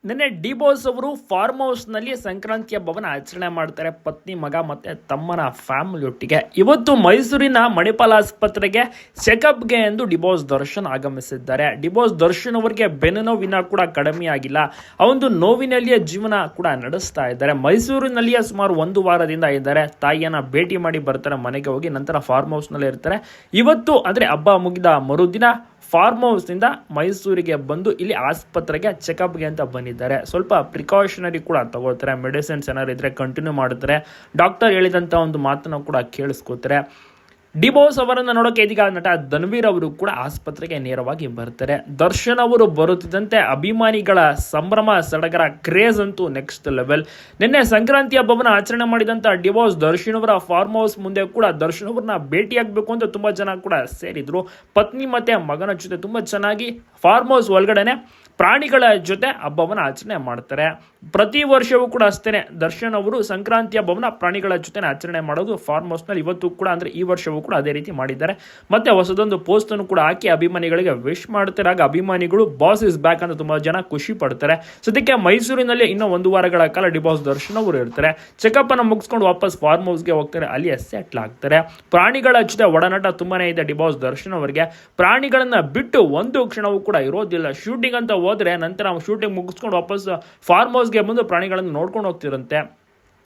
ನಿನ್ನೆ D boss ಅವರು farm house ನಲ್ಲಿ ಸಂಕ್ರಾಂತಿ ಹಬ್ಬವನ್ನು ಆಚರಣೆ ಮಾಡ್ತಾರೆ ಪತ್ನಿ, ಮಗ ಮತ್ತೆ ತಮ್ಮನ ಫ್ಯಾಮಿಲಿಯೊಟ್ಟಿಗೆ. ಇವತ್ತು ಮೈಸೂರಿನ ಮಣಿಪಾಲ್ ಆಸ್ಪತ್ರೆಗೆ ಚೆಕಪ್ಗೆ ಎಂದು ಡಿ ಬಾಸ್ ದರ್ಶನ್ ಆಗಮಿಸಿದ್ದಾರೆ. ಡಿ ಬಾಸ್ ದರ್ಶನ್ ಅವರಿಗೆ ಬೆನ್ನು ನೋವಿನ ಕೂಡ ಕಡಿಮೆ ಆಗಿಲ್ಲ. ಆ ಒಂದು ನೋವಿನಲ್ಲಿಯೇ ಜೀವನ ಕೂಡ ನಡೆಸ್ತಾ ಇದ್ದಾರೆ. ಮೈಸೂರಿನಲ್ಲಿಯೇ ಸುಮಾರು 1 ವಾರದಿಂದ ಇದ್ದಾರೆ. ತಾಯಿಯನ್ನ ಭೇಟಿ ಮಾಡಿ ಬರ್ತಾರೆ, ಮನೆಗೆ ಹೋಗಿ ನಂತರ ಫಾರ್ಮ್ ಹೌಸ್ ನಲ್ಲಿ ಇರ್ತಾರೆ. ಇವತ್ತು ಅಂದ್ರೆ ಹಬ್ಬ ಮುಗಿದ ಮರುದಿನ ಫಾರ್ಮ್ ಹೌಸ್ನಿಂದ ಮೈಸೂರಿಗೆ ಬಂದು ಇಲ್ಲಿ ಆಸ್ಪತ್ರೆಗೆ ಚೆಕಪ್ಗೆ ಅಂತ ಬಂದಿದ್ದಾರೆ. ಸ್ವಲ್ಪ ಪ್ರಿಕಾಷನರಿ ಕೂಡ ತಗೊಳ್ತಾರೆ. ಮೆಡಿಸಿನ್ಸ್ ಏನಾದ್ರು ಇದ್ರೆ ಕಂಟಿನ್ಯೂ ಮಾಡ್ತಾರೆ. ಡಾಕ್ಟರ್ ಹೇಳಿದಂಥ ಒಂದು ಮಾತನ್ನು ಕೂಡ ಕೇಳಿಸ್ಕೋತಾರೆ. ಡಿ ಬಾಸ್ ಅವರನ್ನು ನೋಡೋಕೆ ಇದೀಗ ನಟ ಧನ್ವೀರ್ ಅವರು ಕೂಡ ಆಸ್ಪತ್ರೆಗೆ ನೇರವಾಗಿ ಬರ್ತಾರೆ. ದರ್ಶನ್ ಅವರು ಬರುತ್ತಿದ್ದಂತೆ ಅಭಿಮಾನಿಗಳ ಸಂಭ್ರಮ ಸಡಗರ, ಕ್ರೇಜ್ ಅಂತೂ ನೆಕ್ಸ್ಟ್ ಲೆವೆಲ್. ನಿನ್ನೆ ಸಂಕ್ರಾಂತಿ ಹಬ್ಬವನ್ನು ಆಚರಣೆ ಮಾಡಿದಂತ ಡಿ ಬಾಸ್ ದರ್ಶನ್ ಅವರ ಫಾರ್ಮ್ ಹೌಸ್ ಮುಂದೆ ಕೂಡ ದರ್ಶನ್ ಅವರನ್ನ ಭೇಟಿಯಾಗಬೇಕು ಅಂತ ತುಂಬಾ ಜನ ಕೂಡ ಸೇರಿದ್ರು. ಪತ್ನಿ ಮತ್ತೆ ಮಗನ ಜೊತೆ ತುಂಬಾ ಚೆನ್ನಾಗಿ ಫಾರ್ಮ್ ಹೌಸ್ ಒಳಗಡೆನೆ ಪ್ರಾಣಿಗಳ ಜೊತೆ ಹಬ್ಬವನ್ನು ಆಚರಣೆ ಮಾಡ್ತಾರೆ. ಪ್ರತಿ ವರ್ಷವೂ ಕೂಡ ಅಷ್ಟೇ ದರ್ಶನ್ ಅವರು ಸಂಕ್ರಾಂತಿ ಹಬ್ಬವನ್ನು ಪ್ರಾಣಿಗಳ ಜೊತೆ ಆಚರಣೆ ಮಾಡೋದು ಫಾರ್ಮ್ ಹೌಸ್ ನಲ್ಲಿ. ಇವತ್ತು ಕೂಡ ಅಂದ್ರೆ ಈ ವರ್ಷವೂ ಕೂಡ ಅದೇ ರೀತಿ ಮಾಡಿದ್ದಾರೆ. ಮತ್ತೆ ಹೊಸದೊಂದು ಪೋಸ್ಟ್ ಅನ್ನು ಕೂಡ ಹಾಕಿ ಅಭಿಮಾನಿಗಳಿಗೆ ವಿಶ್ ಮಾಡ್ತಾರೆ. ಆಗ ಅಭಿಮಾನಿಗಳು ಬಾಸ್ ಇಸ್ ಬ್ಯಾಕ್ ಅಂತ ತುಂಬಾ ಜನ ಖುಷಿ ಪಡ್ತಾರೆ. ಸದ್ಯಕ್ಕೆ ಮೈಸೂರಿನಲ್ಲಿ ಇನ್ನೂ 1 ವಾರಗಳ ಕಾಲ ಡಿ ಬಾಸ್ ದರ್ಶನ್ ಅವರು ಇರ್ತಾರೆ. ಚೆಕಪ್ ಅನ್ನು ಮುಗಿಸ್ಕೊಂಡು ವಾಪಸ್ ಫಾರ್ಮ್ ಹೌಸ್ಗೆ ಹೋಗ್ತಾರೆ. ಅಲ್ಲಿ ಸೆಟ್ಲ್ ಆಗ್ತಾರೆ. ಪ್ರಾಣಿಗಳ ಜೊತೆ ಒಡನಾಟ ತುಂಬಾನೇ ಇದೆ ಡಿ ಬಾಸ್ ದರ್ಶನ್ ಅವರಿಗೆ. ಪ್ರಾಣಿಗಳನ್ನ ಬಿಟ್ಟು ಒಂದು ಕ್ಷಣವೂ ಕೂಡ ಇರೋದಿಲ್ಲ. ಶೂಟಿಂಗ್ ಅಂತ ಹೋದ್ರೆ ನಂತರ ಶೂಟಿಂಗ್ ಮುಗಿಸ್ಕೊಂಡು ವಾಪಸ್ ಫಾರ್ಮ್ ಹೌಸ್ಗೆ ಬಂದು ಪ್ರಾಣಿಗಳನ್ನು ನೋಡ್ಕೊಂಡು ಹೋಗ್ತಿರಂತೆ.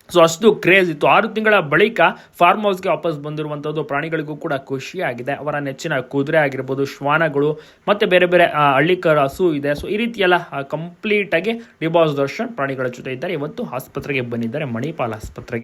ಸೊ ಅಷ್ಟು ಕ್ರೇಜ್ ಇತ್ತು. 6 ತಿಂಗಳ ಬಳಿಕ ಫಾರ್ಮ್ ಹೌಸ್ಗೆ ವಾಪಸ್ ಬಂದಿರುವಂಥದ್ದು ಪ್ರಾಣಿಗಳಿಗೂ ಕೂಡ ಖುಷಿಯಾಗಿದೆ. ಅವರ ನೆಚ್ಚಿನ ಕುದುರೆ ಆಗಿರ್ಬೋದು, ಶ್ವಾನಗಳು ಮತ್ತೆ ಬೇರೆ ಬೇರೆ ಹಳ್ಳಿಕರ ಹಸು ಇದೆ. ಸೊ ಈ ರೀತಿಯೆಲ್ಲ ಕಂಪ್ಲೀಟ್ ಆಗಿ ಡಿ ಬಾಸ್ ದರ್ಶನ್ ಪ್ರಾಣಿಗಳ ಜೊತೆ ಇದ್ದಾರೆ. ಇವತ್ತು ಆಸ್ಪತ್ರೆಗೆ ಬಂದಿದ್ದಾರೆ, ಮಣಿಪಾಲ್ ಆಸ್ಪತ್ರೆಗೆ.